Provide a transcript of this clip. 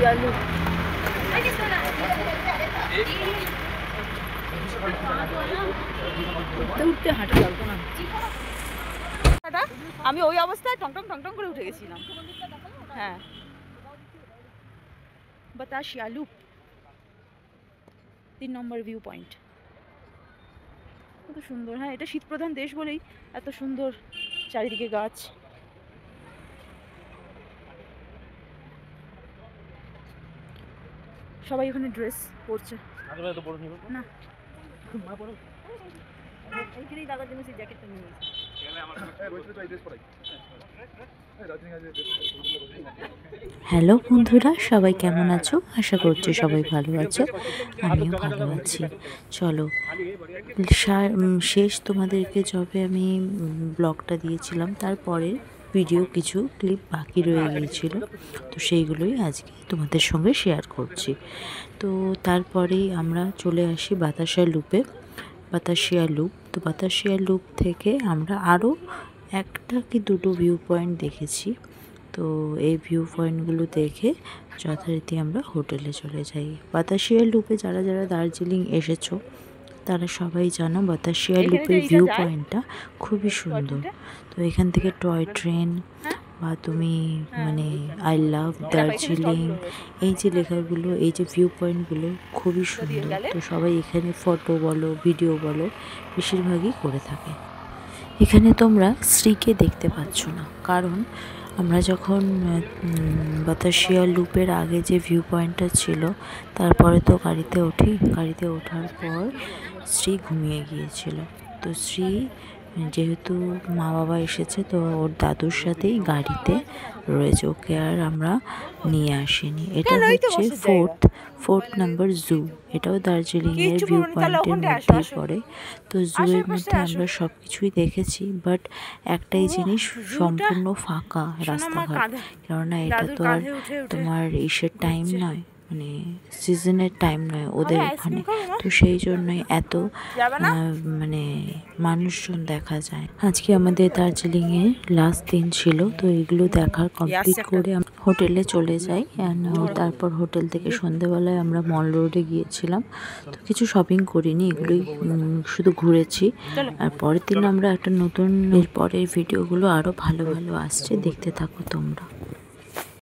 শিয়ালু। উঠতে হাঁটা লাগতো না। আমি ওই অবস্থায় টং টং টং টং করে উঠে গেছিলাম। হ্যাঁ, বাতাসিয়া লুপ 3 নম্বর ভিউ পয়েন্ট। কত সুন্দর। হ্যাঁ, এটা শীতপ্রধান দেশ বলেই এত সুন্দর চারিদিকে গাছ। সবাই ওখানে ড্রেস পরছে না, এইখানেই দাদার জন্য সেই জ্যাকেটটা নিয়ে নিয়েছি। হ্যালো বন্ধুরা, সবাই কেমন আছো? আশা করছি সবাই ভালো আছো, আমিও ভালো আছি। চলো, শেষ তোমাদেরকে যবে আমি ব্লগটা দিয়েছিলাম তারপরে ভিডিও কিছু ক্লিপ বাকি রয়ে গিয়েছিল, তো সেইগুলোই আজকে তোমাদের সঙ্গে শেয়ার করছি। তো তারপরেই আমরা চলে আসি বাতাসিয়া লুপে। বাতাসিয়া লুপ, তো বাতাসিয়া লুপ থেকে আমরা আরও একটা কি দুটো ভিউ পয়েন্ট দেখেছি। তো এই ভিউ পয়েন্টগুলো দেখে যথারীতি আমরা হোটেলে চলে যাই। বাতাসিয়া লুপে যারা যারা দার্জিলিং এসেছো তারা সবাই জানো বাতাসিয়া লুপের ভিউ পয়েন্টটা খুবই সুন্দর। তো এখান থেকে টয় ট্রেন বা তুমি মানে আই লাভ দার্জিলিং এই যে লেখাগুলো, এই যে ভিউ পয়েন্টগুলো খুবই সুন্দর। তো সবাই এখানে ফটো বলো ভিডিও বলো বেশিরভাগই করে থাকে। এখানে তোমরা শ্রীকে দেখতে পাচ্ছ না, কারণ আমরা যখন বাতাসিয়া লুপের আগে যে ভিউ পয়েন্টটা ছিল তারপরে তো গাড়িতে উঠি, গাড়িতে ওঠার পর শ্রী ঘুমিয়ে গিয়েছিল। তো শ্রী যেহেতু মা বাবা এসেছে তো ওর দাদুর সাথেই গাড়িতে রয়েছে, ওকে আর আমরা নিয়ে আসিনি। এটা হচ্ছে ফোর্থ নাম্বার জু, এটাও দার্জিলিংয়ের ভিউ পয়েন্টের মধ্যেই পড়ে। তো জুয়ের মধ্যে আমরা সব কিছুই দেখেছি, বাট একটাই জিনিস সম্পূর্ণ ফাঁকা রাস্তাঘাট, কেননা এটা তো আর তোমার ইসের টাইম নয়, মানে সিজনের টাইম নয় ওদের ওখানে, তো সেই জন্যই এত মানে মানুষজন দেখা যায়। আজকে আমাদের দার্জিলিংয়ে লাস্ট দিন ছিল, তো এগুলো দেখার কমপ্লিট করে হোটেলে চলে যাই। তারপর হোটেল থেকে সন্ধেবেলায় আমরা মল রোডে গিয়েছিলাম, তো কিছু শপিং করিনি, এগুলোই শুধু ঘুরেছি। আর পরের দিন আমরা একটা নতুন, এর পরের ভিডিওগুলো আরও ভালো ভালো আসছে, দেখতে থাকো তোমরা।